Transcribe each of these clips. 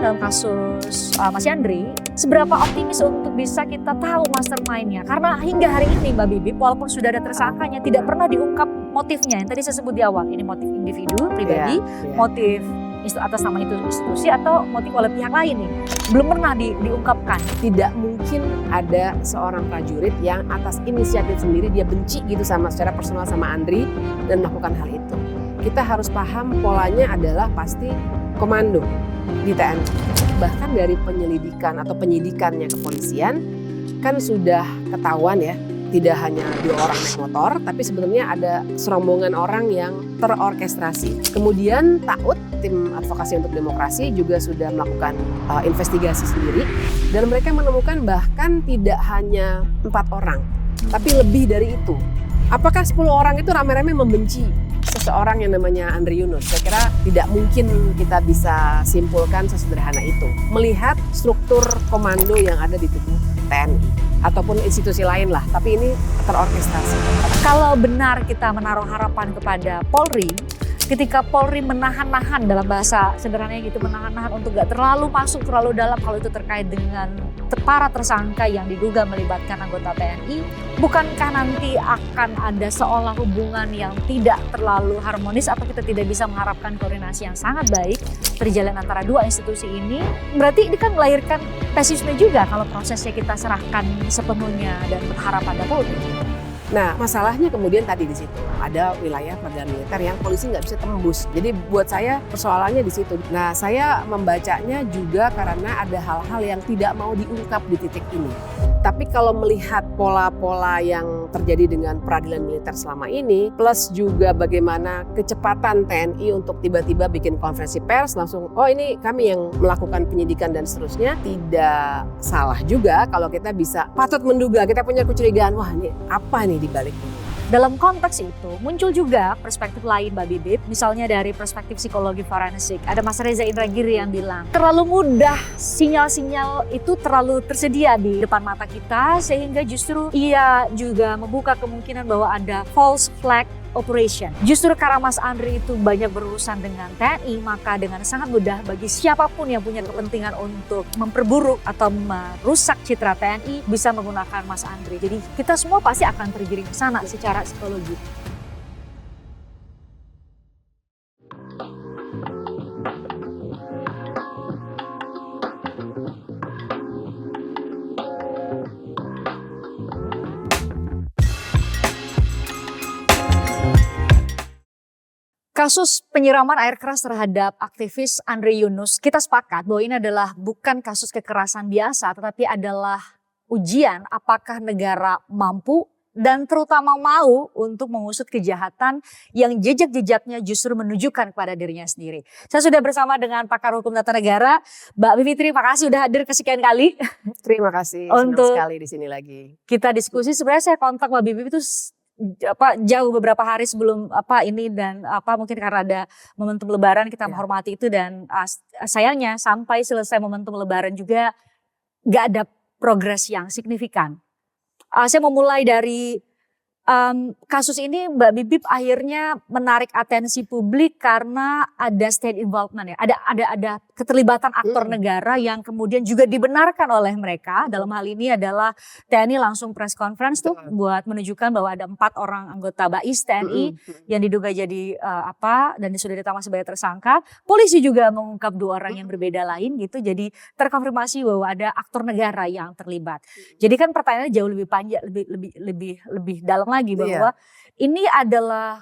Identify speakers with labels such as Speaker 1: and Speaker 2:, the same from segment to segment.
Speaker 1: dalam kasus Mas Yandri, seberapa optimis untuk bisa kita tahu mastermind-nya? Karena hingga hari ini Mbak Bibip, walaupun sudah ada tersangkanya, tidak pernah diungkap motifnya. Yang tadi saya sebut di awal, ini motif individu, pribadi, motif atas nama itu institusi atau motif oleh pihak lain nih. Belum pernah diungkapkan.
Speaker 2: Tidak mungkin ada seorang prajurit yang atas inisiatif sendiri dia benci gitu secara personal sama Andri dan melakukan hal itu. Kita harus paham polanya adalah pasti komando di TNI. Bahkan dari penyelidikan atau penyidikannya kepolisian kan sudah ketahuan ya, tidak hanya 2 orang naik motor, tapi sebenarnya ada serombongan orang yang terorkestrasi. Kemudian TAUD, tim advokasi untuk demokrasi juga sudah melakukan investigasi sendiri dan mereka menemukan bahkan tidak hanya 4 orang, tapi lebih dari itu. Apakah 10 orang itu rame-rame membenci seseorang yang namanya Andri Yunus? Saya kira tidak mungkin kita bisa simpulkan sesederhana itu. Melihat struktur komando yang ada di tubuh TNI ataupun institusi lain lah, tapi ini terorkestrasi.
Speaker 1: Kalau benar kita menaruh harapan kepada Polri, ketika Polri menahan-nahan, dalam bahasa sederhananya gitu, menahan-nahan untuk gak terlalu masuk terlalu dalam kalau itu terkait dengan para tersangka yang diduga melibatkan anggota TNI, bukankah nanti akan ada seolah hubungan yang tidak terlalu harmonis atau kita tidak bisa mengharapkan koordinasi yang sangat baik terjalin antara 2 institusi ini? Berarti ini kan melahirkan pesimisme juga kalau prosesnya kita serahkan sepenuhnya dan berharap pada Polri.
Speaker 2: Nah, masalahnya kemudian tadi di situ ada wilayah peradilan militer yang polisi nggak bisa tembus. Jadi buat saya persoalannya di situ. Nah, saya membacanya juga karena ada hal-hal yang tidak mau diungkap di titik ini. Tapi kalau melihat pola-pola yang terjadi dengan peradilan militer selama ini, plus juga bagaimana kecepatan TNI untuk tiba-tiba bikin konferensi pers langsung, oh ini kami yang melakukan penyidikan dan seterusnya, tidak salah juga kalau kita bisa patut menduga, kita punya kecurigaan, wah ini apa nih di balik ini.
Speaker 1: Dalam konteks itu muncul juga perspektif lain Mbak Bibip, misalnya dari perspektif psikologi forensik. Ada Mas Reza Indragiri yang bilang terlalu mudah sinyal-sinyal itu terlalu tersedia di depan mata kita sehingga justru ia juga membuka kemungkinan bahwa ada false flag operation. Justru karena Mas Andri itu banyak berurusan dengan TNI, maka dengan sangat mudah bagi siapapun yang punya kepentingan untuk memperburuk atau merusak citra TNI bisa menggunakan Mas Andri. Jadi kita semua pasti akan tergiring ke sana secara psikologi. Kasus penyiraman air keras terhadap aktivis Andri Yunus, kita sepakat bahwa ini adalah bukan kasus kekerasan biasa, tetapi adalah ujian apakah negara mampu dan terutama mau untuk mengusut kejahatan yang jejak-jejaknya justru menunjukkan kepada dirinya sendiri. Saya sudah bersama dengan pakar hukum tata negara, Mbak Bivitri, makasih sudah hadir kesekian kali.
Speaker 2: Terima kasih, senang sekali di sini lagi.
Speaker 1: Kita diskusi, sebenarnya saya kontak Mbak Bivitri itu jauh beberapa hari sebelum ini dan mungkin karena ada momentum Lebaran kita menghormati itu dan sayangnya sampai selesai momentum Lebaran juga nggak ada progres yang signifikan. Saya mau mulai dari kasus ini Mbak Bibip akhirnya menarik atensi publik karena ada state involvement ya, ada keterlibatan aktor negara yang kemudian juga dibenarkan oleh mereka. Dalam hal ini adalah TNI langsung press conference tuh buat menunjukkan bahwa ada 4 orang anggota BAIS TNI yang diduga jadi dan sudah ditetapkan sebagai tersangka. Polisi juga mengungkap 2 orang yang berbeda lain gitu, jadi terkonfirmasi bahwa ada aktor negara yang terlibat. Jadi kan pertanyaannya jauh lebih panjang, lebih dalam lagi bahwa ini adalah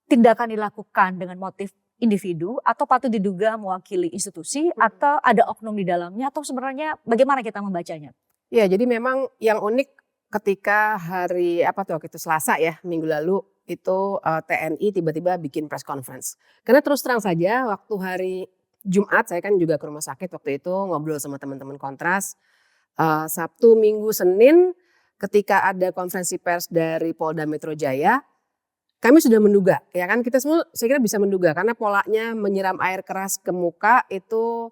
Speaker 1: tindakan dilakukan dengan motif individu atau patut diduga mewakili institusi atau ada oknum di dalamnya atau sebenarnya bagaimana kita membacanya?
Speaker 2: Ya, jadi memang yang unik ketika hari waktu itu Selasa ya, minggu lalu itu TNI tiba-tiba bikin press conference. Karena terus terang saja waktu hari Jumat saya kan juga ke rumah sakit waktu itu ngobrol sama teman-teman Kontras. Sabtu, Minggu, Senin ketika ada konferensi pers dari Polda Metro Jaya, kami sudah menduga, ya kan kita semua saya kira bisa menduga karena polanya menyiram air keras ke muka itu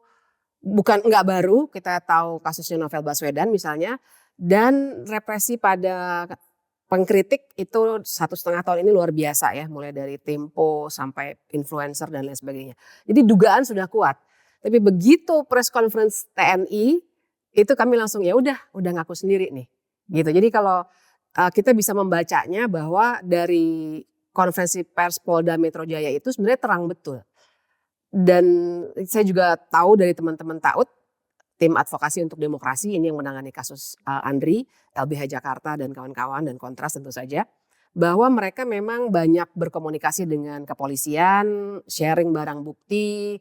Speaker 2: nggak baru, kita tahu kasusnya Novel Baswedan misalnya, dan represi pada pengkritik itu 1,5 tahun ini luar biasa ya, mulai dari Tempo sampai influencer dan lain sebagainya. Jadi dugaan sudah kuat. Tapi begitu press conference TNI itu kami langsung ya udah ngaku sendiri nih. Gitu. Jadi kalau kita bisa membacanya bahwa dari konferensi pers Polda Metro Jaya itu sebenarnya terang betul. Dan saya juga tahu dari teman-teman TAUD, tim advokasi untuk demokrasi ini yang menangani kasus Andri, LBH Jakarta dan kawan-kawan dan Kontras tentu saja, bahwa mereka memang banyak berkomunikasi dengan kepolisian, sharing barang bukti,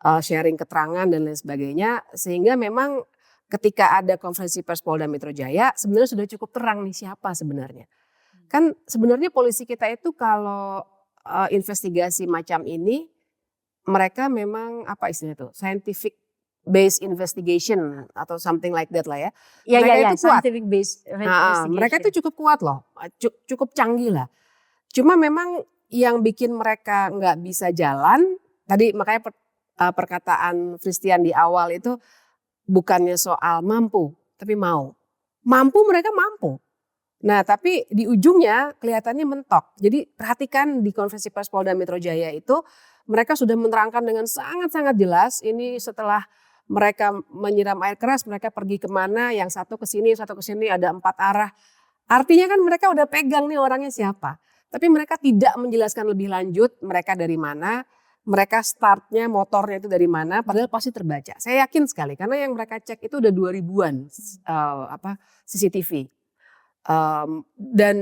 Speaker 2: sharing keterangan dan lain sebagainya, sehingga memang ketika ada konferensi pers Polda Metro Jaya sebenarnya sudah cukup terang nih siapa sebenarnya. Kan sebenarnya polisi kita itu kalau investigasi macam ini mereka memang apa istilahnya tuh scientific based investigation atau something like that lah ya. Mereka itu kuat.
Speaker 1: Scientific based
Speaker 2: Mereka itu cukup kuat loh, cukup canggih lah. Cuma memang yang bikin mereka nggak bisa jalan tadi makanya perkataan Christian di awal itu bukannya soal mampu, tapi mau. Mampu mereka mampu. Nah tapi di ujungnya kelihatannya mentok. Jadi perhatikan di konferensi pers Polda Metro Jaya itu mereka sudah menerangkan dengan sangat-sangat jelas. Ini setelah mereka menyiram air keras, mereka pergi kemana, yang satu ke sini, ada 4 arah. Artinya kan mereka udah pegang nih orangnya siapa. Tapi mereka tidak menjelaskan lebih lanjut mereka dari mana. Mereka startnya motornya itu dari mana, padahal pasti terbaca. Saya yakin sekali karena yang mereka cek itu udah 2000-an CCTV. Dan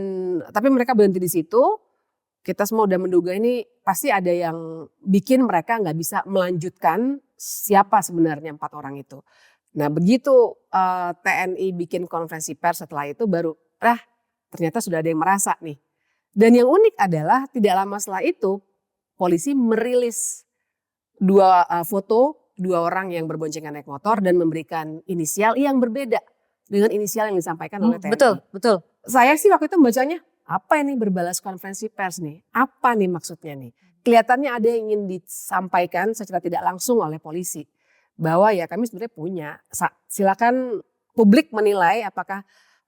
Speaker 2: tapi mereka berhenti di situ. Kita semua udah menduga ini pasti ada yang bikin mereka nggak bisa melanjutkan siapa sebenarnya 4 orang itu. Nah begitu TNI bikin konferensi pers setelah itu baru ternyata sudah ada yang merasa nih. Dan yang unik adalah tidak lama setelah itu polisi merilis 2 foto 2 orang yang berboncengan naik motor dan memberikan inisial yang berbeda dengan inisial yang disampaikan oleh TNI.
Speaker 1: Betul.
Speaker 2: Saya sih waktu itu membacanya, apa ini berbalas konferensi pers nih? Apa nih maksudnya nih? Kelihatannya ada yang ingin disampaikan secara tidak langsung oleh polisi. Bahwa ya kami sebenarnya punya. Silakan publik menilai apakah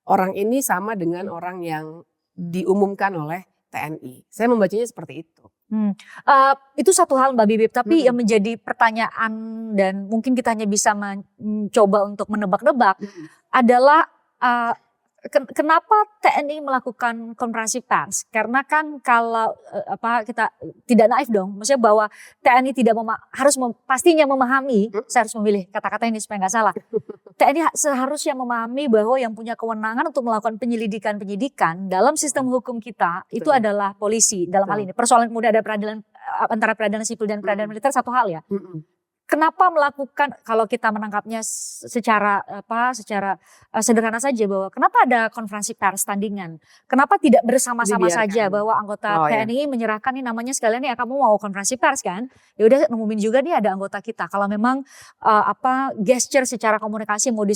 Speaker 2: orang ini sama dengan orang yang diumumkan oleh TNI. Saya membacanya seperti itu.
Speaker 1: Itu satu hal Mbak Bibip, tapi yang menjadi pertanyaan dan mungkin kita hanya bisa mencoba untuk menebak-nebak adalah kenapa TNI melakukan konferensi pers? Karena kan kalau kita tidak naif dong, maksudnya bahwa TNI tidak pastinya memahami, saya harus memilih kata-kata ini supaya nggak salah. TNI seharusnya memahami bahwa yang punya kewenangan untuk melakukan penyidikan dalam sistem hukum kita itu adalah polisi dalam hal ini. Persoalan kemudian ada peradilan antara peradilan sipil dan peradilan militer satu hal ya. Kenapa melakukan kalau kita menangkapnya secara sederhana saja bahwa kenapa ada konferensi pers tandingan? Kenapa tidak bersama-sama saja bahwa anggota TNI menyerahkan nih namanya sekalian nih kamu mau konferensi pers kan? Ya udah ngumumin juga nih ada anggota kita. Kalau memang gesture secara komunikasi mau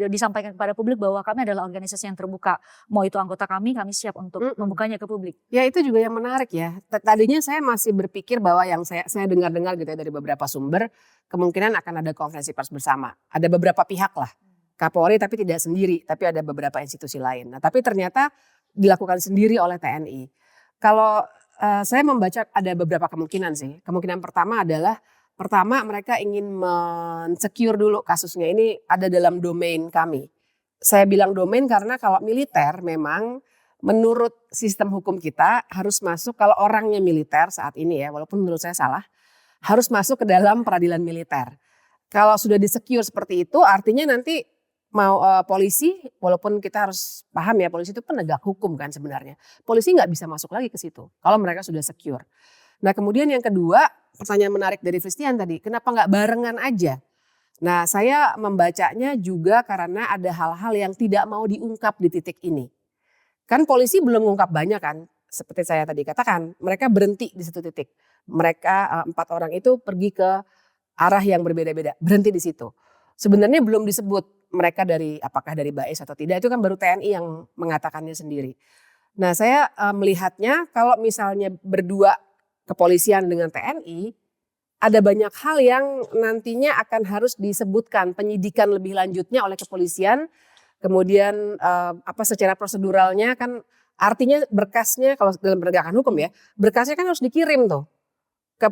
Speaker 1: disampaikan kepada publik bahwa kami adalah organisasi yang terbuka. Mau itu anggota kami siap untuk membukanya ke publik.
Speaker 2: Ya itu juga yang menarik ya. Tadinya saya masih berpikir bahwa yang saya dengar-dengar gitu ya dari beberapa sumber kemungkinan akan ada konferensi pers bersama. Ada beberapa pihak lah. Kapolri tapi tidak sendiri, tapi ada beberapa institusi lain. Nah, tapi ternyata dilakukan sendiri oleh TNI. Kalau saya membaca ada beberapa kemungkinan sih. Kemungkinan pertama adalah mereka ingin men-secure dulu kasusnya ini ada dalam domain kami. Saya bilang domain karena kalau militer memang menurut sistem hukum kita harus masuk kalau orangnya militer saat ini ya, walaupun menurut saya salah, harus masuk ke dalam peradilan militer. Kalau sudah di-secure seperti itu artinya nanti mau polisi, walaupun kita harus paham ya polisi itu penegak hukum kan sebenarnya. Polisi nggak bisa masuk lagi ke situ kalau mereka sudah secure. Nah kemudian yang kedua pertanyaan menarik dari Christian tadi, kenapa nggak barengan aja? Nah saya membacanya juga karena ada hal-hal yang tidak mau diungkap di titik ini. Kan polisi belum mengungkap banyak kan, seperti saya tadi katakan mereka berhenti di satu titik. Mereka 4 orang itu pergi ke arah yang berbeda-beda, berhenti di situ. Sebenarnya belum disebut mereka apakah dari BAIS atau tidak, itu kan baru TNI yang mengatakannya sendiri. Nah saya melihatnya kalau misalnya berdua kepolisian dengan TNI, ada banyak hal yang nantinya akan harus disebutkan penyidikan lebih lanjutnya oleh kepolisian. Kemudian secara proseduralnya kan artinya berkasnya kalau dalam penegakan hukum ya, berkasnya kan harus dikirim tuh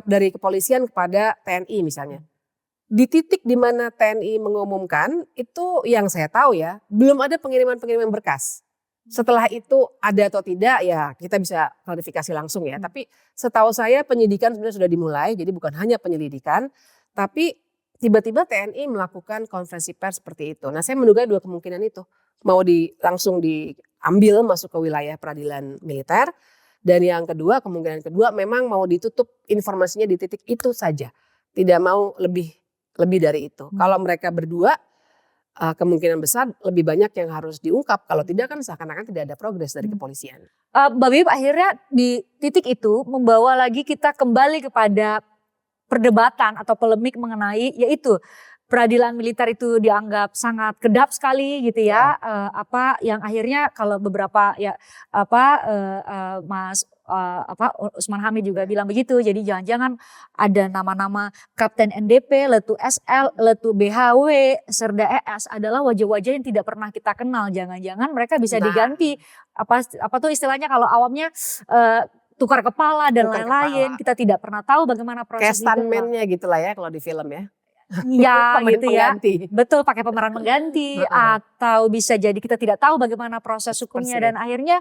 Speaker 2: dari kepolisian kepada TNI misalnya. di titik di mana TNI mengumumkan itu yang saya tahu ya, belum ada pengiriman-pengiriman berkas. Setelah itu ada atau tidak ya kita bisa klarifikasi langsung ya. Tapi setahu saya penyidikan sebenarnya sudah dimulai, jadi bukan hanya penyelidikan, tapi tiba-tiba TNI melakukan konferensi pers seperti itu. Nah saya menduga dua kemungkinan itu, mau langsung diambil masuk ke wilayah peradilan militer, dan yang kedua kemungkinan kedua memang mau ditutup informasinya di titik itu saja, tidak mau lebih dari itu. Kalau mereka berdua kemungkinan besar lebih banyak yang harus diungkap. Kalau tidak kan seakan-akan tidak ada progres dari kepolisian.
Speaker 1: Mbak Bib akhirnya di titik itu membawa lagi kita kembali kepada perdebatan atau polemik mengenai yaitu peradilan militer itu dianggap sangat kedap sekali gitu ya. Apa yang akhirnya kalau beberapa ya Mas Usman Hamid juga bilang begitu. Jadi jangan-jangan ada nama-nama Kapten NDP, Letu SL, Letu BHW, Serda ES adalah wajah-wajah yang tidak pernah kita kenal. Jangan-jangan mereka bisa diganti apa tuh istilahnya kalau awamnya tukar kepala dan lain-lain. Kita tidak pernah tahu bagaimana proses itu.
Speaker 2: Kayak stuntman-nya gitulah ya kalau di film ya.
Speaker 1: Ya gitu ya,
Speaker 2: pengganti.
Speaker 1: Betul pakai pemeran mengganti atau bisa jadi kita tidak tahu bagaimana proses hukumnya dan akhirnya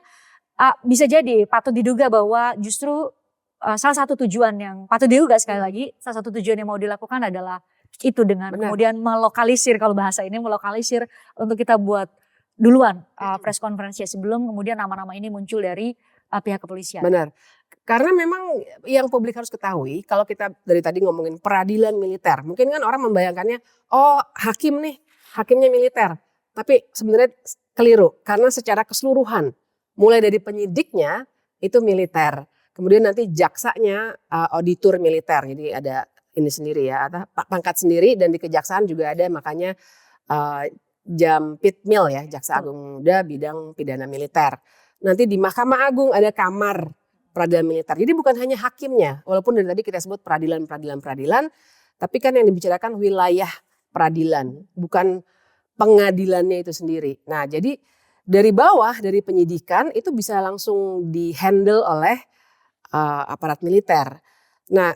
Speaker 1: bisa jadi patut diduga bahwa justru salah satu tujuan yang patut diduga sekali lagi salah satu tujuan yang mau dilakukan adalah itu dengan kemudian melokalisir kalau bahasa ini melokalisir untuk kita buat duluan press conference sebelum kemudian nama-nama ini muncul dari pihak kepolisian.
Speaker 2: Benar. Karena memang yang publik harus ketahui, kalau kita dari tadi ngomongin peradilan militer, mungkin kan orang membayangkannya, oh hakim nih, hakimnya militer. Tapi sebenarnya keliru, karena secara keseluruhan, mulai dari penyidiknya itu militer. Kemudian nanti jaksanya auditur militer, jadi ada ini sendiri ya, pangkat sendiri dan di kejaksaan juga ada makanya Jampitmil ya, Jaksa Agung Muda bidang pidana militer. Nanti di Mahkamah Agung ada kamar peradilan militer. Jadi bukan hanya hakimnya, walaupun dari tadi kita sebut peradilan, tapi kan yang dibicarakan wilayah peradilan, bukan pengadilannya itu sendiri. Nah jadi dari bawah, dari penyidikan itu bisa langsung dihandle oleh aparat militer. Nah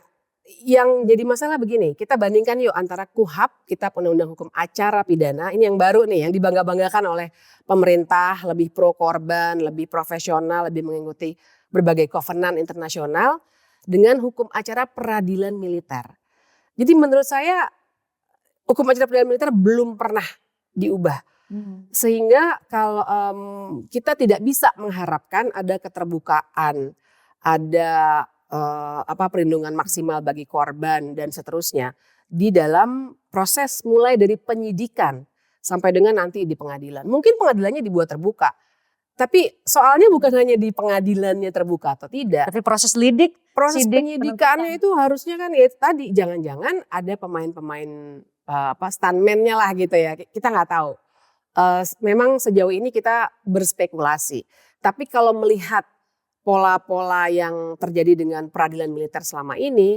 Speaker 2: yang jadi masalah begini, kita bandingkan yuk antara KUHAP, Kitab Undang-Undang Hukum Acara Pidana, ini yang baru nih, yang dibangga-banggakan oleh pemerintah, lebih pro korban, lebih profesional, lebih mengikuti berbagai kovenan internasional dengan hukum acara peradilan militer. Jadi menurut saya hukum acara peradilan militer belum pernah diubah. Sehingga kalau kita tidak bisa mengharapkan ada keterbukaan, ada perlindungan maksimal bagi korban dan seterusnya di dalam proses mulai dari penyidikan sampai dengan nanti di pengadilan. Mungkin pengadilannya dibuat terbuka. Tapi soalnya bukan hanya di pengadilannya terbuka atau tidak.
Speaker 1: Tapi proses lidik,
Speaker 2: proses penyidikannya itu harusnya kan ya tadi jangan-jangan ada pemain-pemain stuntman-nya lah gitu ya. Kita nggak tahu. Memang sejauh ini kita berspekulasi. Tapi kalau melihat pola-pola yang terjadi dengan peradilan militer selama ini,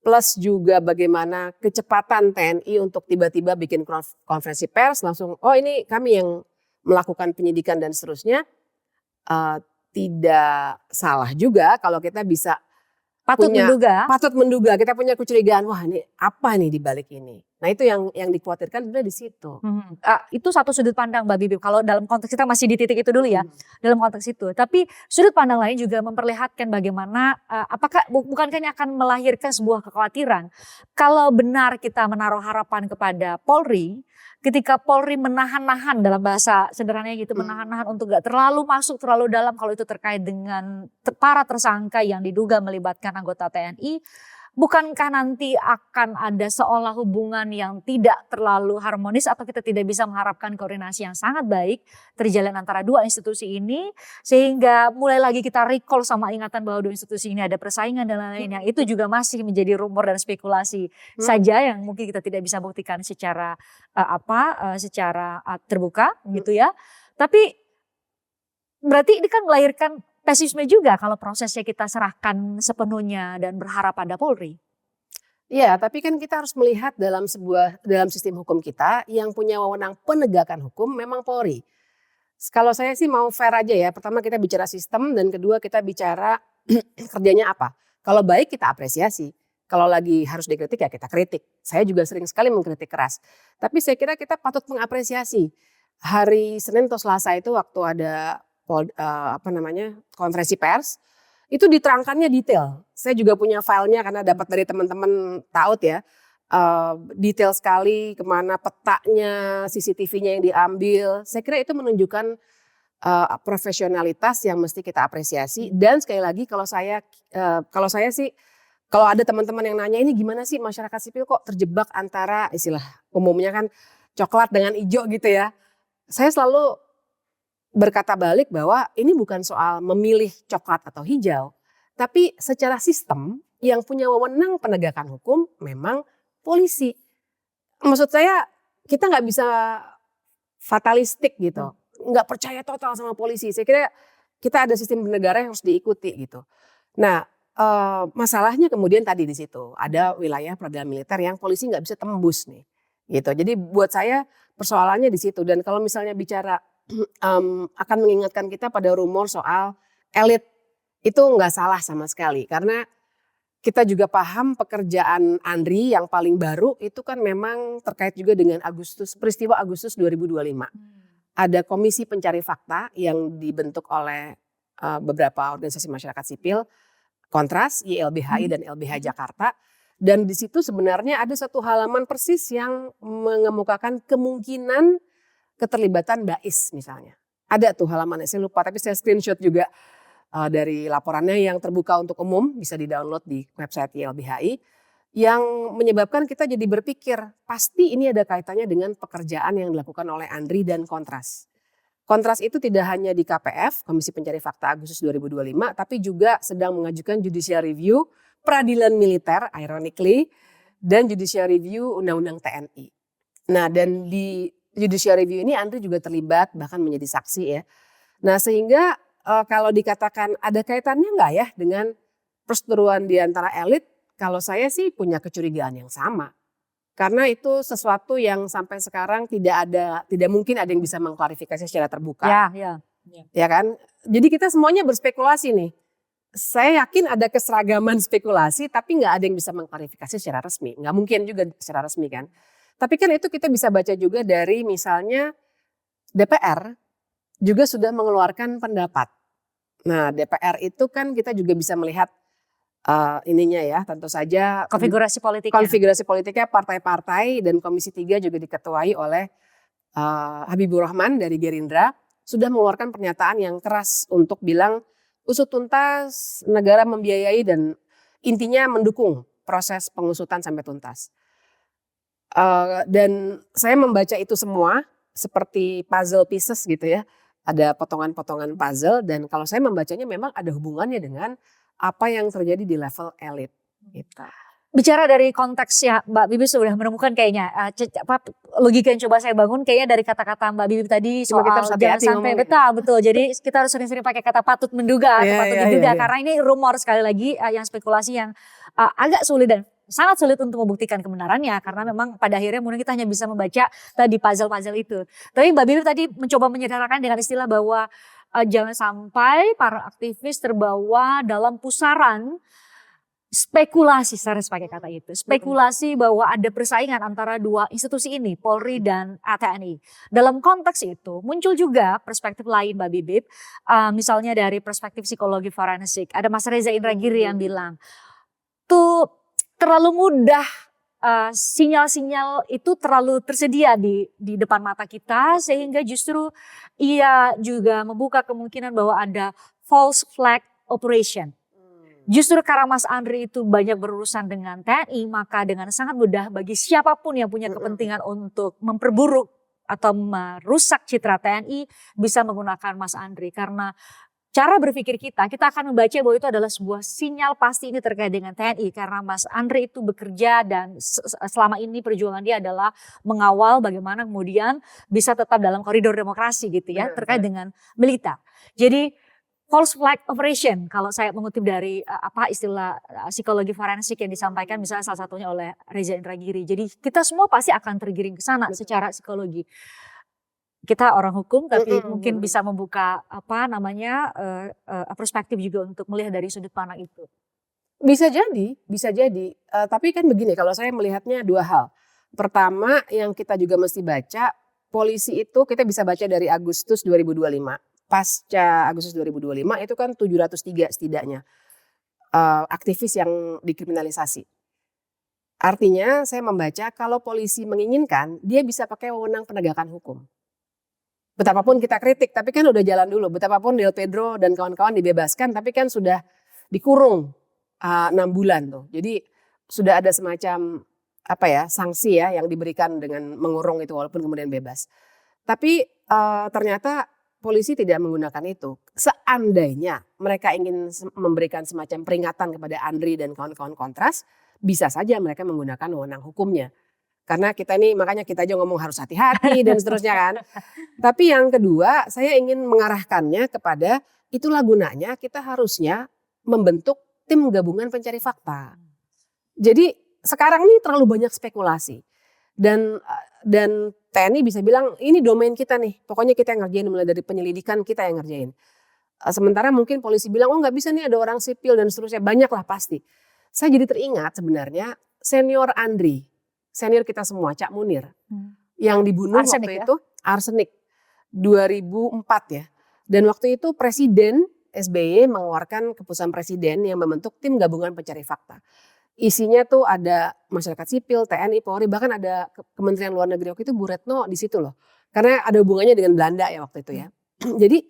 Speaker 2: plus juga bagaimana kecepatan TNI untuk tiba-tiba bikin konferensi pers langsung, oh ini kami yang melakukan penyidikan dan seterusnya. Tidak salah juga kalau kita bisa patut menduga kita punya kecurigaan, wah ini apa nih di balik ini. Nah itu yang dikhawatirkan sebenarnya di situ.
Speaker 1: Itu satu sudut pandang Mbak Bibip. Kalau dalam konteks kita masih di titik itu dulu ya, dalam konteks itu. Tapi sudut pandang lain juga memperlihatkan bagaimana apakah bukankah ini akan melahirkan sebuah kekhawatiran kalau benar kita menaruh harapan kepada Polri. Ketika Polri menahan-nahan dalam bahasa sederhananya gitu, menahan-nahan untuk gak terlalu masuk terlalu dalam kalau itu terkait dengan para tersangka yang diduga melibatkan anggota TNI. Bukankah nanti akan ada seolah hubungan yang tidak terlalu harmonis atau kita tidak bisa mengharapkan koordinasi yang sangat baik terjalin antara dua institusi ini sehingga mulai lagi kita recall sama ingatan bahwa dua institusi ini ada persaingan dan lain-lain yang itu juga masih menjadi rumor dan spekulasi saja yang mungkin kita tidak bisa buktikan secara secara terbuka gitu ya. Tapi berarti ini kan melahirkan pesimisme juga kalau prosesnya kita serahkan sepenuhnya dan berharap pada Polri.
Speaker 2: Iya, tapi kan kita harus melihat dalam sistem hukum kita yang punya wewenang penegakan hukum memang Polri. Kalau saya sih mau fair aja ya. Pertama kita bicara sistem dan kedua kita bicara kerjanya apa. Kalau baik kita apresiasi. Kalau lagi harus dikritik ya kita kritik. Saya juga sering sekali mengkritik keras. Tapi saya kira kita patut mengapresiasi. Hari Senin atau Selasa itu waktu ada konferensi pers, itu diterangkannya detail. Saya juga punya filenya karena dapat dari teman-teman TAUT ya. Detail sekali kemana petanya, CCTV-nya yang diambil. Saya kira itu menunjukkan profesionalitas yang mesti kita apresiasi. Dan sekali lagi kalau saya sih, kalau ada teman-teman yang nanya ini gimana sih masyarakat sipil kok terjebak antara istilah umumnya kan coklat dengan hijau gitu ya. Saya selalu berkata balik bahwa ini bukan soal memilih coklat atau hijau. Tapi secara sistem yang punya wewenang penegakan hukum memang polisi. Maksud saya kita nggak bisa fatalistik gitu. Nggak percaya total sama polisi. Saya kira kita ada sistem bernegara yang harus diikuti gitu. Nah, masalahnya kemudian tadi di situ ada wilayah peradilan militer yang polisi nggak bisa tembus nih, gitu. Jadi buat saya persoalannya di situ. Dan kalau misalnya bicara akan mengingatkan kita pada rumor soal elit, itu nggak salah sama sekali karena kita juga paham pekerjaan Andri yang paling baru itu kan memang terkait juga dengan peristiwa Agustus 2025. Ada komisi pencari fakta yang dibentuk oleh beberapa organisasi masyarakat sipil. Kontras, YLBHI dan LBH Jakarta. Dan di situ sebenarnya ada satu halaman persis yang mengemukakan kemungkinan keterlibatan Bais misalnya. Ada tuh halamannya, saya lupa tapi saya screenshot juga dari laporannya yang terbuka untuk umum, bisa di-download di website YLBHI. Yang menyebabkan kita jadi berpikir, pasti ini ada kaitannya dengan pekerjaan yang dilakukan oleh Andri dan Kontras. Kontras itu tidak hanya di KPF, Komisi Pencari Fakta Agustus 2025, tapi juga sedang mengajukan judicial review peradilan militer, ironically, dan judicial review Undang-Undang TNI. Nah, dan di judicial review ini Andri juga terlibat, bahkan menjadi saksi ya. Nah, sehingga kalau dikatakan ada kaitannya nggak ya dengan perseteruan di antara elit, kalau saya sih punya kecurigaan yang sama. Karena itu sesuatu yang sampai sekarang tidak mungkin ada yang bisa mengklarifikasi secara terbuka. Ya kan? Jadi kita semuanya berspekulasi nih. Saya yakin ada keseragaman spekulasi tapi nggak ada yang bisa mengklarifikasi secara resmi. Nggak mungkin juga secara resmi kan. Tapi kan itu kita bisa baca juga dari misalnya DPR juga sudah mengeluarkan pendapat. Nah, DPR itu kan kita juga bisa melihat ininya ya, tentu saja
Speaker 1: konfigurasi politiknya
Speaker 2: partai-partai dan Komisi 3 juga diketuai oleh Habibur Rahman dari Gerindra sudah mengeluarkan pernyataan yang keras untuk bilang usut tuntas, negara membiayai dan intinya mendukung proses pengusutan sampai tuntas. Dan saya membaca itu semua seperti puzzle pieces gitu ya, ada potongan-potongan puzzle dan kalau saya membacanya memang ada hubungannya dengan apa yang terjadi di level elit gitu.
Speaker 1: Bicara dari konteks ya Mbak Bibi sudah menemukan kayaknya logika yang coba saya bangun kayaknya dari kata-kata Mbak Bibi tadi soal jangan sampai betul. Jadi kita harus sering-sering pakai kata patut menduga atau patut diduga karena ini rumor sekali lagi yang spekulasi yang agak sulit dan sangat sulit untuk membuktikan kebenarannya karena memang pada akhirnya mungkin kita hanya bisa membaca tadi puzzle-puzzle itu. Tapi Mbak Bibi tadi mencoba menyederhanakan dengan istilah bahwa jangan sampai para aktivis terbawa dalam pusaran spekulasi, saya harus pakai kata itu. Spekulasi bahwa ada persaingan antara dua institusi ini, Polri dan TNI. Dalam konteks itu muncul juga perspektif lain Mbak Bibip, misalnya dari perspektif psikologi forensik. Ada Mas Reza Indragiri yang bilang, tuh terlalu mudah sinyal-sinyal itu terlalu tersedia di depan mata kita sehingga justru ia juga membuka kemungkinan bahwa ada false flag operation. Justru karena Mas Andri itu banyak berurusan dengan TNI maka dengan sangat mudah bagi siapapun yang punya kepentingan untuk memperburuk atau merusak citra TNI bisa menggunakan Mas Andri karena cara berpikir kita akan membaca bahwa itu adalah sebuah sinyal pasti ini terkait dengan TNI karena Mas Andri itu bekerja dan selama ini perjuangan dia adalah mengawal bagaimana kemudian bisa tetap dalam koridor demokrasi gitu ya terkait dengan militer. Jadi false flag operation kalau saya mengutip dari istilah psikologi forensik yang disampaikan misalnya salah satunya oleh Reza Indragiri. Jadi kita semua pasti akan tergiring ke sana secara psikologi. Kita orang hukum tapi mungkin bisa membuka perspektif juga untuk melihat dari sudut pandang itu.
Speaker 2: Bisa jadi, bisa jadi. Tapi kan begini, kalau saya melihatnya dua hal. Pertama, yang kita juga mesti baca, polisi itu kita bisa baca dari Agustus 2025. Pasca Agustus 2025 itu kan 703 setidaknya aktivis yang dikriminalisasi. Artinya saya membaca kalau polisi menginginkan, dia bisa pakai wewenang penegakan hukum. Betapapun kita kritik, tapi kan udah jalan dulu. Betapapun Del Pedro dan kawan-kawan dibebaskan, tapi kan sudah dikurung 6 bulan tuh. Jadi sudah ada semacam sanksi ya yang diberikan dengan mengurung itu walaupun kemudian bebas. Tapi ternyata polisi tidak menggunakan itu. Seandainya mereka ingin memberikan semacam peringatan kepada Andri dan kawan-kawan Kontras, bisa saja mereka menggunakan wewenang hukumnya. Karena makanya kita aja ngomong harus hati-hati dan seterusnya kan. Tapi yang kedua, saya ingin mengarahkannya kepada itulah gunanya kita harusnya membentuk tim gabungan pencari fakta. Jadi sekarang ini terlalu banyak spekulasi. Dan TNI bisa bilang ini domain kita nih, pokoknya kita yang ngerjain, mulai dari penyelidikan kita yang ngerjain. Sementara mungkin polisi bilang oh nggak bisa nih, ada orang sipil dan seterusnya, banyak lah pasti. Saya jadi teringat sebenarnya senior Andri, senior kita semua, Cak Munir, yang dibunuh waktu itu arsenik 2004 ya. Dan waktu itu Presiden SBY mengeluarkan keputusan presiden yang membentuk tim gabungan pencari fakta. Isinya tuh ada masyarakat sipil, TNI, Polri, bahkan ada Kementerian Luar Negeri waktu itu Bu Retno di situ loh. Karena ada hubungannya dengan Belanda ya waktu itu ya. Jadi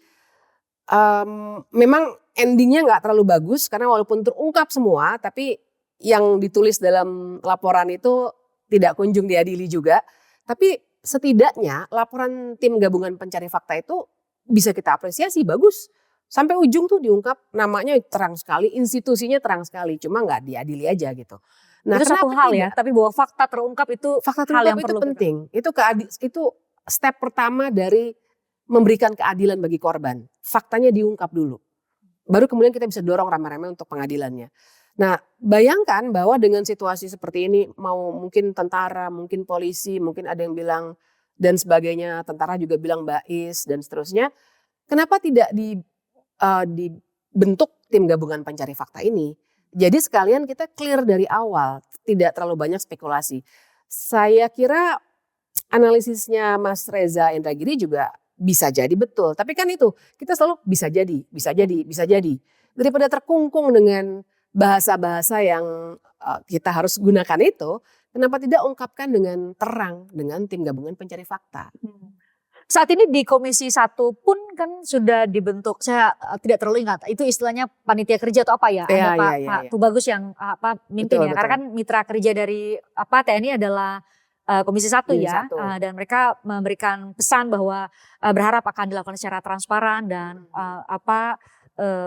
Speaker 2: memang endingnya nggak terlalu bagus karena walaupun terungkap semua, tapi yang ditulis dalam laporan itu tidak kunjung diadili juga. Tapi setidaknya laporan tim gabungan pencari fakta itu bisa kita apresiasi, bagus. Sampai ujung tuh diungkap, namanya terang sekali, institusinya terang sekali, cuma nggak diadili aja gitu.
Speaker 1: Nah, itu satu hal ya, tapi bahwa fakta terungkap itu hal yang perlu
Speaker 2: penting. Itu step pertama dari memberikan keadilan bagi korban. Faktanya diungkap dulu. Baru kemudian kita bisa dorong rame-rame untuk pengadilannya. Nah, bayangkan bahwa dengan situasi seperti ini, mau mungkin tentara, mungkin polisi, mungkin ada yang bilang dan sebagainya, tentara juga bilang bais dan seterusnya. Kenapa tidak dibentuk tim gabungan pencari fakta ini? Jadi sekalian kita clear dari awal, tidak terlalu banyak spekulasi. Saya kira analisisnya Mas Reza Indragiri juga bisa jadi betul. Tapi kan itu kita selalu bisa jadi, bisa jadi, bisa jadi. Daripada terkungkung dengan bahasa-bahasa yang kita harus gunakan itu, kenapa tidak ungkapkan dengan terang dengan tim gabungan pencari fakta?
Speaker 1: Saat ini di Komisi 1 pun kan sudah dibentuk, saya tidak terlalu ingat, itu istilahnya panitia kerja atau apa ya? Ada Pak Tubagus yang mimpin ya, karena kan mitra kerja dari TNI adalah Komisi 1 ya, dan mereka memberikan pesan bahwa berharap akan dilakukan secara transparan dan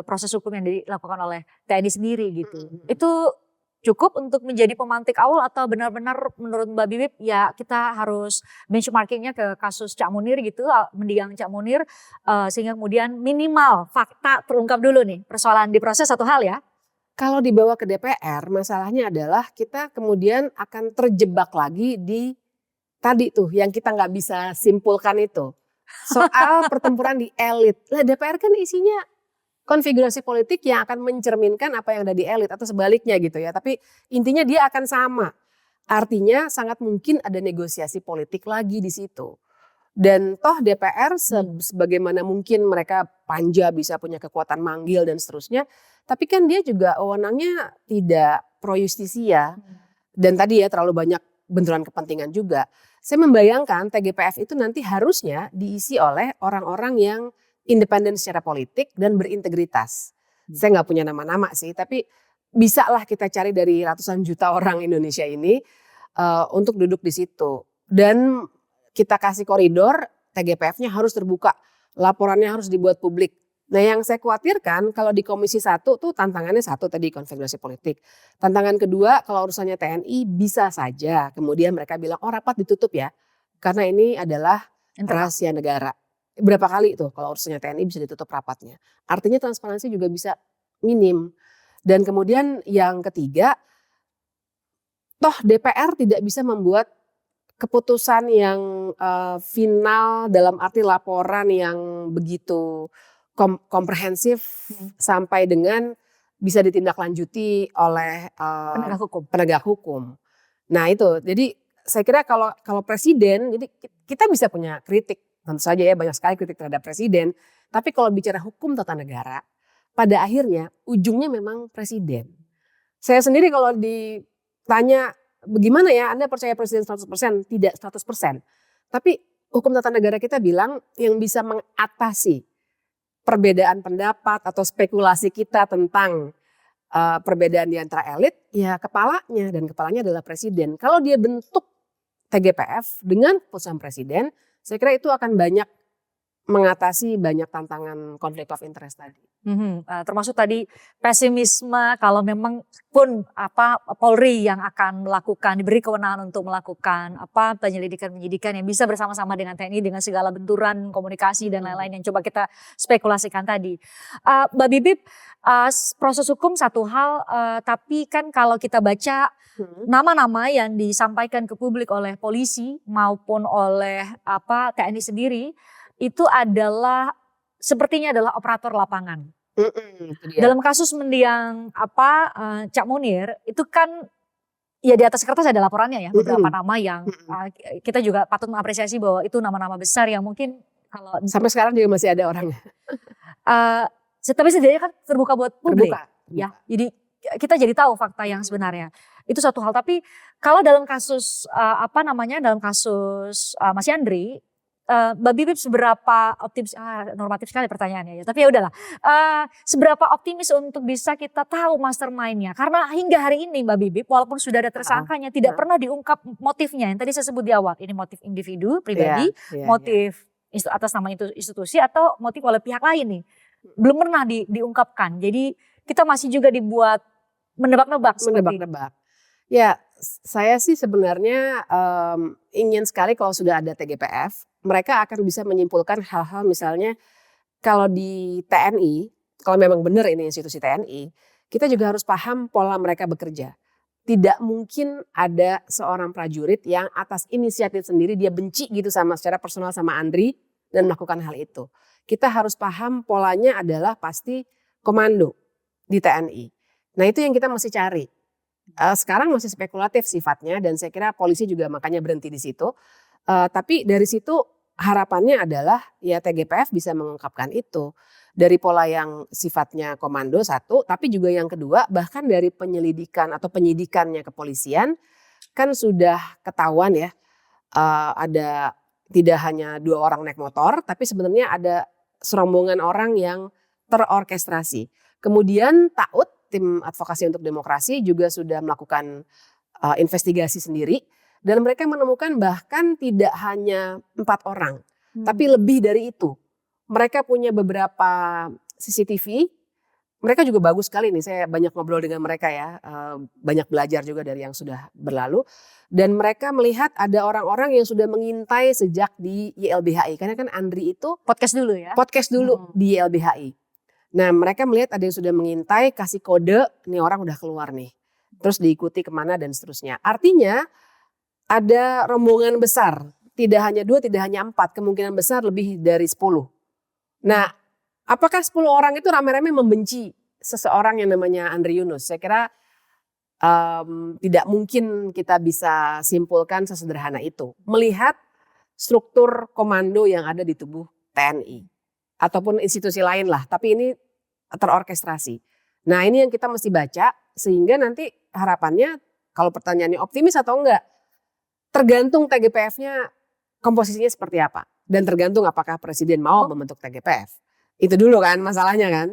Speaker 1: proses hukum yang dilakukan oleh TNI sendiri gitu. Itu cukup untuk menjadi pemantik awal atau benar-benar menurut Mbak Bibip ya kita harus benchmarkingnya ke kasus Cak Munir gitu, mendiang Cak Munir sehingga kemudian minimal fakta terungkap dulu nih, persoalan diproses satu hal ya.
Speaker 2: Kalau dibawa ke DPR masalahnya adalah kita kemudian akan terjebak lagi di tadi tuh yang kita nggak bisa simpulkan itu. Soal pertempuran di elit. Lah DPR kan isinya konfigurasi politik yang akan mencerminkan apa yang ada di elit atau sebaliknya gitu ya. Tapi intinya dia akan sama. Artinya sangat mungkin ada negosiasi politik lagi di situ. Dan toh DPR sebagaimana mungkin mereka panja bisa punya kekuatan manggil dan seterusnya. Tapi kan dia juga wewenangnya tidak pro justisia. Dan tadi ya terlalu banyak benturan kepentingan juga. Saya membayangkan TGPF itu nanti harusnya diisi oleh orang-orang yang independen secara politik dan berintegritas. Saya nggak punya nama-nama sih, tapi bisa lah kita cari dari ratusan juta orang Indonesia ini untuk duduk di situ. Dan kita kasih koridor, TGPF-nya harus terbuka, laporannya harus dibuat publik. Nah yang saya khawatirkan kalau di Komisi 1 tuh tantangannya satu tadi konfigurasi politik. Tantangan kedua kalau urusannya TNI bisa saja kemudian mereka bilang oh rapat ditutup ya. Karena ini adalah rahasia negara. Berapa kali tuh kalau urusannya TNI bisa ditutup rapatnya. Artinya transparansi juga bisa minim. Dan kemudian yang ketiga, toh DPR tidak bisa membuat keputusan yang final dalam arti laporan yang begitu komprehensif sampai dengan bisa ditindaklanjuti oleh penegak hukum. Nah itu, jadi saya kira kalau presiden, jadi kita bisa punya kritik, tentu saja ya banyak sekali kritik terhadap presiden. Tapi kalau bicara hukum tata negara, pada akhirnya ujungnya memang presiden. Saya sendiri kalau ditanya bagaimana ya Anda percaya presiden 100%? Tidak 100%. Tapi hukum tata negara kita bilang yang bisa mengatasi perbedaan pendapat atau spekulasi kita tentang perbedaan di antara elit, ya kepalanya, dan kepalanya adalah presiden. Kalau dia bentuk TGPF dengan keputusan presiden, saya kira itu akan banyak mengatasi banyak tantangan konflik of interest tadi.
Speaker 1: Termasuk tadi pesimisme kalau memang pun Polri yang akan melakukan, diberi kewenangan untuk melakukan penyelidikan yang bisa bersama-sama dengan TNI dengan segala benturan komunikasi dan lain-lain yang coba kita spekulasikan tadi. Mbak Bibip, proses hukum satu hal, tapi kan kalau kita baca nama-nama yang disampaikan ke publik oleh polisi maupun oleh TNI sendiri itu sepertinya adalah operator lapangan. Dalam kasus mendiang Cak Munir itu kan ya di atas kertas ada laporannya ya, beberapa nama yang kita juga patut mengapresiasi bahwa itu nama-nama besar yang mungkin kalau
Speaker 2: sampai sekarang juga masih ada orangnya.
Speaker 1: Tapi setidaknya kan terbuka buat publik.
Speaker 2: Terbuka.
Speaker 1: Ya, jadi kita jadi tahu fakta yang sebenarnya. Itu satu hal. Tapi kalau dalam kasus dalam kasus Mas Yandri, Mbak Bibip seberapa optimis, normatif sekali pertanyaannya ya, tapi ya udahlah. Seberapa optimis untuk bisa kita tahu mastermind-nya? Karena hingga hari ini Mbak Bibip, walaupun sudah ada tersangkanya, tidak pernah diungkap motifnya. Yang tadi saya sebut di awal, ini motif individu, pribadi, motif atas nama institusi, atau motif oleh pihak lain nih. Belum pernah diungkapkan. Jadi kita masih juga dibuat menebak-nebak.
Speaker 2: Ya, saya sih sebenarnya ingin sekali kalau sudah ada TGPF, mereka akan bisa menyimpulkan hal-hal misalnya kalau di TNI, kalau memang benar ini institusi TNI, kita juga harus paham pola mereka bekerja. Tidak mungkin ada seorang prajurit yang atas inisiatif sendiri dia benci gitu secara personal sama Andri dan melakukan hal itu. Kita harus paham polanya adalah pasti komando di TNI. Nah itu yang kita mesti cari. Sekarang masih spekulatif sifatnya dan saya kira polisi juga makanya berhenti di situ. Tapi dari situ harapannya adalah ya TGPF bisa mengungkapkan itu. Dari pola yang sifatnya komando satu, tapi juga yang kedua bahkan dari penyelidikan atau penyidikannya kepolisian kan sudah ketahuan ya ada tidak hanya 2 orang naik motor tapi sebenarnya ada serombongan orang yang terorkestrasi. Kemudian TAUD, tim advokasi untuk demokrasi juga sudah melakukan investigasi sendiri. Dan mereka menemukan bahkan tidak hanya 4 orang, tapi lebih dari itu. Mereka punya beberapa CCTV, mereka juga bagus sekali nih, saya banyak ngobrol dengan mereka ya, banyak belajar juga dari yang sudah berlalu. Dan mereka melihat ada orang-orang yang sudah mengintai sejak di YLBHI, karena kan Andri itu
Speaker 1: podcast dulu ya?
Speaker 2: Podcast dulu di YLBHI. Nah mereka melihat ada yang sudah mengintai, kasih kode, nih orang udah keluar nih. Terus diikuti kemana dan seterusnya. Artinya ada rombongan besar, tidak hanya 2, tidak hanya 4, kemungkinan besar lebih dari 10. Nah, apakah 10 orang itu rame-rame membenci seseorang yang namanya Andri Yunus? Saya kira tidak mungkin kita bisa simpulkan sesederhana itu. Melihat struktur komando yang ada di tubuh TNI. Ataupun institusi lain lah, tapi ini terorkestrasi. Nah ini yang kita mesti baca, sehingga nanti harapannya kalau pertanyaannya optimis atau enggak, tergantung TGPF-nya komposisinya seperti apa. Dan tergantung apakah presiden mau membentuk TGPF. Itu dulu kan masalahnya kan.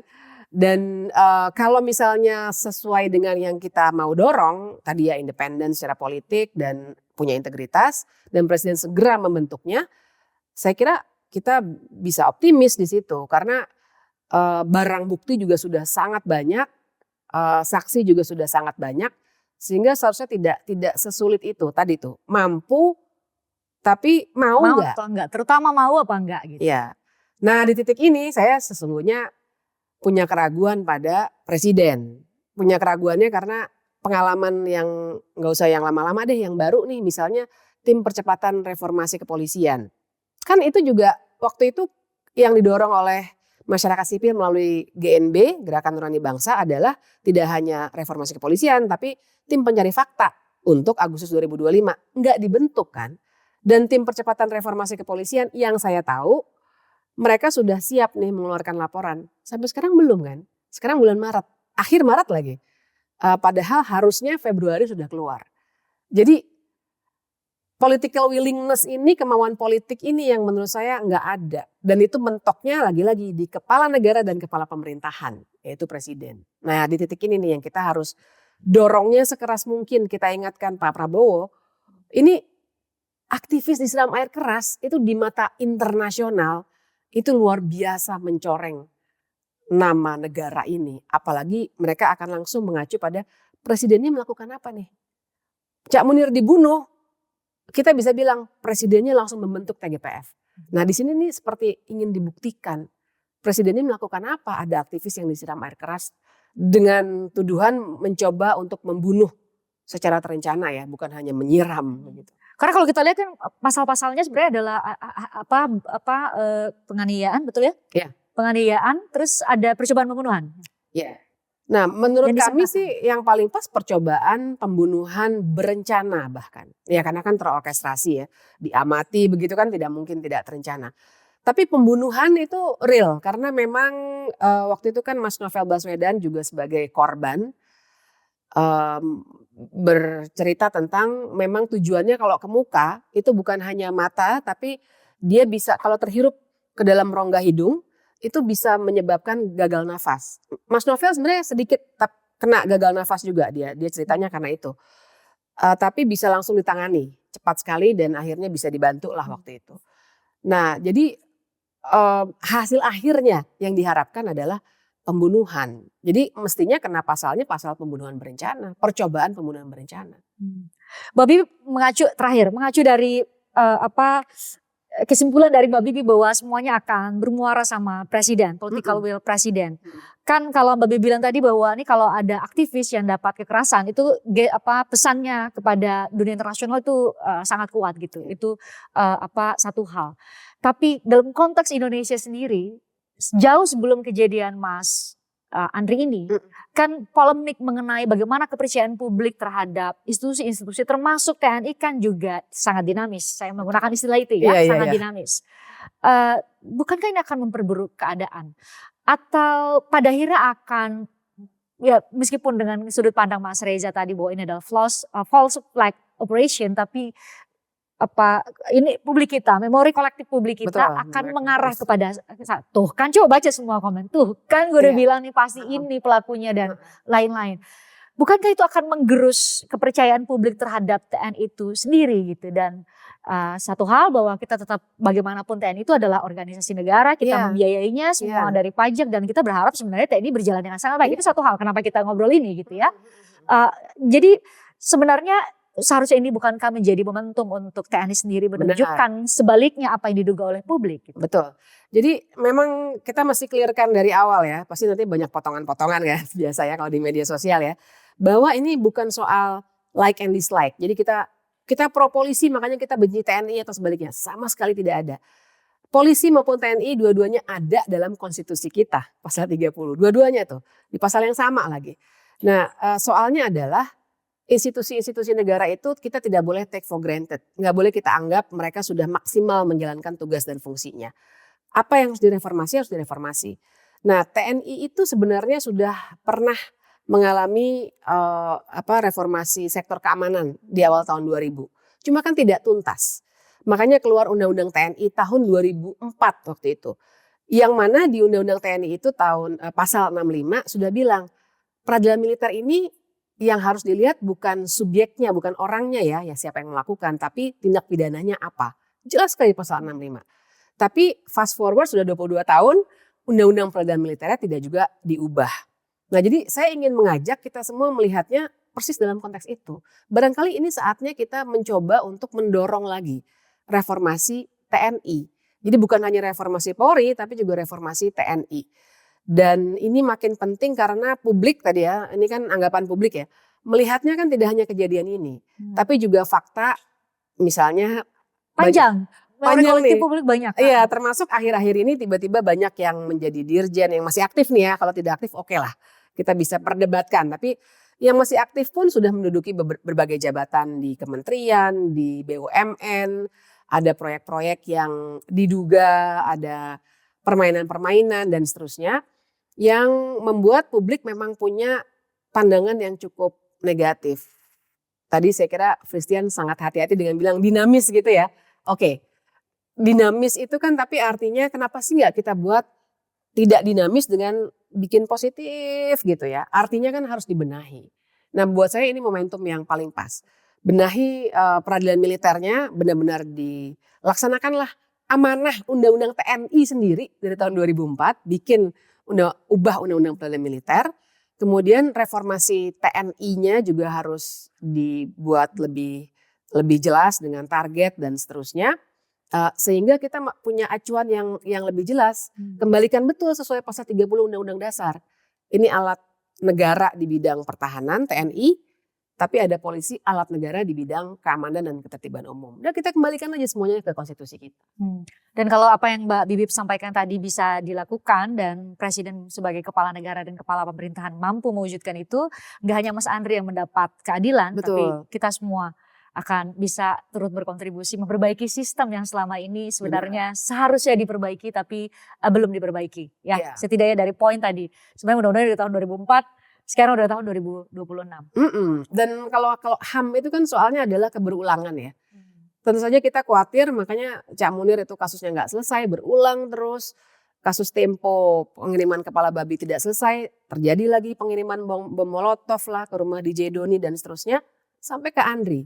Speaker 2: Dan kalau misalnya sesuai dengan yang kita mau dorong, tadi ya independen secara politik dan punya integritas, dan presiden segera membentuknya, saya kira kita bisa optimis di situ. Karena barang bukti juga sudah sangat banyak, saksi juga sudah sangat banyak. Sehingga seharusnya tidak sesulit itu tadi tuh, mampu tapi mau enggak?
Speaker 1: Atau enggak, terutama mau apa enggak gitu.
Speaker 2: Ya. Nah di titik ini saya sesungguhnya punya keraguan pada presiden. Punya keraguannya karena pengalaman yang nggak usah yang lama-lama deh, yang baru nih misalnya tim percepatan reformasi kepolisian. Kan itu juga waktu itu yang didorong oleh masyarakat sipil melalui GNB, Gerakan Nurani Bangsa, adalah tidak hanya reformasi kepolisian, tapi tim pencari fakta untuk Agustus 2025. Nggak dibentuk kan. Dan tim percepatan reformasi kepolisian yang saya tahu, mereka sudah siap nih mengeluarkan laporan. Sampai sekarang belum kan. Sekarang bulan Maret, akhir Maret lagi. Padahal harusnya Februari sudah keluar. Jadi political willingness ini, kemauan politik ini yang menurut saya nggak ada. Dan itu mentoknya lagi-lagi di kepala negara dan kepala pemerintahan, yaitu presiden. Nah di titik ini nih yang kita harus dorongnya sekeras mungkin. Kita ingatkan Pak Prabowo, ini aktivis disiram air keras itu di mata internasional itu luar biasa mencoreng nama negara ini. Apalagi mereka akan langsung mengacu pada presidennya melakukan apa nih. Cak Munir dibunuh, kita bisa bilang presidennya langsung membentuk TGPF. Nah di sini nih seperti ingin dibuktikan presidennya melakukan apa. Ada aktivis yang disiram air keras dengan tuduhan mencoba untuk membunuh secara terencana ya, bukan hanya menyiram begitu.
Speaker 1: Karena kalau kita lihat kan pasal-pasalnya sebenarnya adalah penganiayaan, betul ya?
Speaker 2: Iya.
Speaker 1: Penganiayaan, terus ada percobaan pembunuhan.
Speaker 2: Iya. Nah menurut
Speaker 1: Dan
Speaker 2: kami
Speaker 1: disangkakan.
Speaker 2: sih yang paling pas percobaan pembunuhan berencana bahkan. Ya karena kan terorkestrasi ya, diamati begitu kan tidak mungkin tidak terencana. Tapi pembunuhan itu real karena memang waktu itu kan Mas Novel Baswedan juga sebagai korban bercerita tentang memang tujuannya kalau ke muka itu bukan hanya mata tapi dia bisa kalau terhirup ke dalam rongga hidung itu bisa menyebabkan gagal nafas. Mas Novel sebenarnya sedikit kena gagal nafas juga dia ceritanya karena itu. Tapi bisa langsung ditangani cepat sekali dan akhirnya bisa dibantu lah waktu itu. Nah jadi hasil akhirnya yang diharapkan adalah pembunuhan. Jadi mestinya kena pasalnya pasal pembunuhan berencana, percobaan pembunuhan berencana.
Speaker 1: Mbak Bibi mengacu dari kesimpulan dari Mbak Bibi bahwa semuanya akan bermuara sama presiden, political will presiden. Kan kalau Mbak Bibi bilang tadi bahwa ini kalau ada aktivis yang dapat kekerasan itu pesannya kepada dunia internasional itu sangat kuat gitu. Itu satu hal. Tapi dalam konteks Indonesia sendiri, jauh sebelum kejadian Mas Andri ini, kan polemik mengenai bagaimana kepercayaan publik terhadap institusi-institusi termasuk TNI kan juga sangat dinamis. Saya menggunakan istilah itu ya, sangat dinamis. Bukankah ini akan memperburuk keadaan? Atau pada akhirnya akan, ya meskipun dengan sudut pandang Mas Reza tadi bahwa ini adalah false flag operation, tapi ini publik kita, memori kolektif publik kita akan mengarah kepada tuh kan coba baca semua komen tuh kan gue udah bilang nih pasti ini pelakunya dan lain-lain. Bukankah itu akan menggerus kepercayaan publik terhadap TNI itu sendiri gitu dan satu hal bahwa kita tetap bagaimanapun TNI itu adalah organisasi negara, kita membiayainya semua dari pajak dan kita berharap sebenarnya TNI berjalan dengan sangat baik. Itu satu hal kenapa kita ngobrol ini gitu ya. Jadi sebenarnya seharusnya ini bukankah menjadi momentum untuk TNI sendiri menunjukkan sebaliknya apa yang diduga oleh publik. Gitu.
Speaker 2: Betul. Jadi memang kita mesti clearkan dari awal ya. Pasti nanti banyak potongan-potongan ya biasa ya kalau di media sosial ya. Bahwa ini bukan soal like and dislike. Jadi kita pro polisi makanya kita benci TNI atau sebaliknya. Sama sekali tidak ada. Polisi maupun TNI dua-duanya ada dalam konstitusi kita. Pasal 30. Dua-duanya tuh. Di pasal yang sama lagi. Nah soalnya adalah institusi-institusi negara itu kita tidak boleh take for granted. Nggak boleh kita anggap mereka sudah maksimal menjalankan tugas dan fungsinya. Apa yang harus direformasi harus direformasi. Nah TNI itu sebenarnya sudah pernah mengalami reformasi sektor keamanan di awal tahun 2000. Cuma kan tidak tuntas. Makanya keluar Undang-Undang TNI tahun 2004 waktu itu. Yang mana di Undang-Undang TNI itu pasal 65 sudah bilang peradilan militer ini yang harus dilihat bukan subjeknya, bukan orangnya ya siapa yang melakukan, tapi tindak pidananya apa. Jelas sekali pasal 65. Tapi fast forward sudah 22 tahun, undang-undang peradilan militernya tidak juga diubah. Nah jadi saya ingin mengajak kita semua melihatnya persis dalam konteks itu. Barangkali ini saatnya kita mencoba untuk mendorong lagi reformasi TNI. Jadi bukan hanya reformasi Polri, tapi juga reformasi TNI. Dan ini makin penting karena publik tadi ya, ini kan anggapan publik ya, melihatnya kan tidak hanya kejadian ini, tapi juga fakta misalnya
Speaker 1: panjang memori
Speaker 2: Panjang
Speaker 1: kolektif
Speaker 2: nih.
Speaker 1: publik banyak kan?
Speaker 2: Iya, termasuk akhir-akhir ini tiba-tiba banyak yang menjadi dirjen, yang masih aktif nih ya. Kalau tidak aktif oke lah, kita bisa perdebatkan. Tapi yang masih aktif pun sudah menduduki berbagai jabatan di kementerian, di BUMN, ada proyek-proyek yang diduga ada permainan-permainan dan seterusnya, yang membuat publik memang punya pandangan yang cukup negatif. Tadi saya kira Christian sangat hati-hati dengan bilang dinamis gitu ya. Oke, dinamis itu kan tapi artinya kenapa sih nggak kita buat tidak dinamis dengan bikin positif gitu ya. Artinya kan harus dibenahi. Nah buat saya ini momentum yang paling pas. Benahi peradilan militernya, benar-benar dilaksanakanlah amanah Undang-Undang TNI sendiri dari tahun 2004. Bikin ubah Undang-Undang peradilan militer. Kemudian reformasi TNI-nya juga harus dibuat lebih jelas dengan target dan seterusnya. Sehingga kita punya acuan yang lebih jelas. Kembalikan betul sesuai pasal 30 Undang-Undang Dasar. Ini alat negara di bidang pertahanan TNI, tapi ada polisi alat negara di bidang keamanan dan ketertiban umum. Dan kita kembalikan aja semuanya ke konstitusi kita.
Speaker 1: Dan kalau apa yang Mbak Bibip sampaikan tadi bisa dilakukan dan Presiden sebagai kepala negara dan kepala pemerintahan mampu mewujudkan itu, nggak hanya Mas Andri yang mendapat keadilan,
Speaker 2: Betul.
Speaker 1: tapi kita semua akan bisa turut berkontribusi memperbaiki sistem yang selama ini sebenarnya seharusnya diperbaiki tapi belum diperbaiki. Ya, setidaknya dari poin tadi. Sebenarnya undang-undang dari tahun 2004, sekarang udah tahun 2026.
Speaker 2: Dan kalau HAM itu kan soalnya adalah keberulangan ya. Tentu saja kita khawatir, makanya Cak Munir itu kasusnya nggak selesai, berulang terus. Kasus Tempo pengiriman kepala babi tidak selesai, terjadi lagi pengiriman bom molotov lah ke rumah DJ Doni dan seterusnya sampai ke Andri.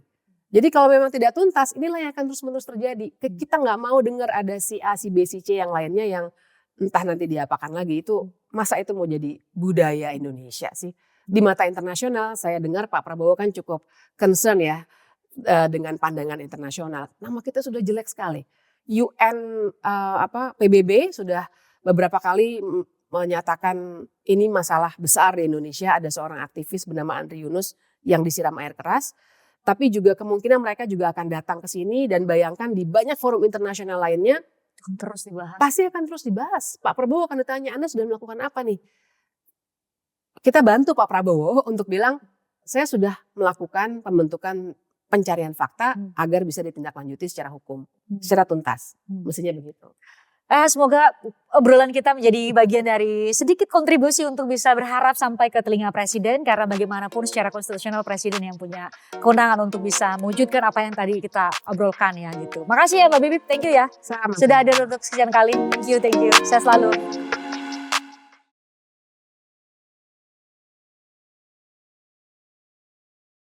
Speaker 2: Jadi kalau memang tidak tuntas, inilah yang akan terus-menerus terjadi. Kita nggak mau dengar ada si A, si B, si C yang lainnya yang entah nanti diapakan lagi. Itu masa itu mau jadi budaya Indonesia sih. Di mata internasional, saya dengar Pak Prabowo kan cukup concern ya dengan pandangan internasional. Nama kita sudah jelek sekali. UN PBB sudah beberapa kali menyatakan ini masalah besar di Indonesia. Ada seorang aktivis bernama Andri Yunus yang disiram air keras. Tapi juga kemungkinan mereka juga akan datang ke sini dan bayangkan di banyak forum internasional lainnya
Speaker 1: terus dibahas.
Speaker 2: Pasti akan terus dibahas. Pak Prabowo akan ditanya, Anda sudah melakukan apa nih? Kita bantu Pak Prabowo untuk bilang, saya sudah melakukan pembentukan pencarian fakta agar bisa ditindaklanjuti secara hukum, secara tuntas. Mestinya begitu.
Speaker 1: Semoga obrolan kita menjadi bagian dari sedikit kontribusi untuk bisa berharap sampai ke telinga Presiden. Karena bagaimanapun secara konstitusional Presiden yang punya kewenangan untuk bisa mewujudkan apa yang tadi kita obrolkan ya gitu. Makasih ya Mbak Bibip, thank you ya.
Speaker 2: Sama.
Speaker 1: Sudah ada untuk sekian kali, thank you. Sehat selalu.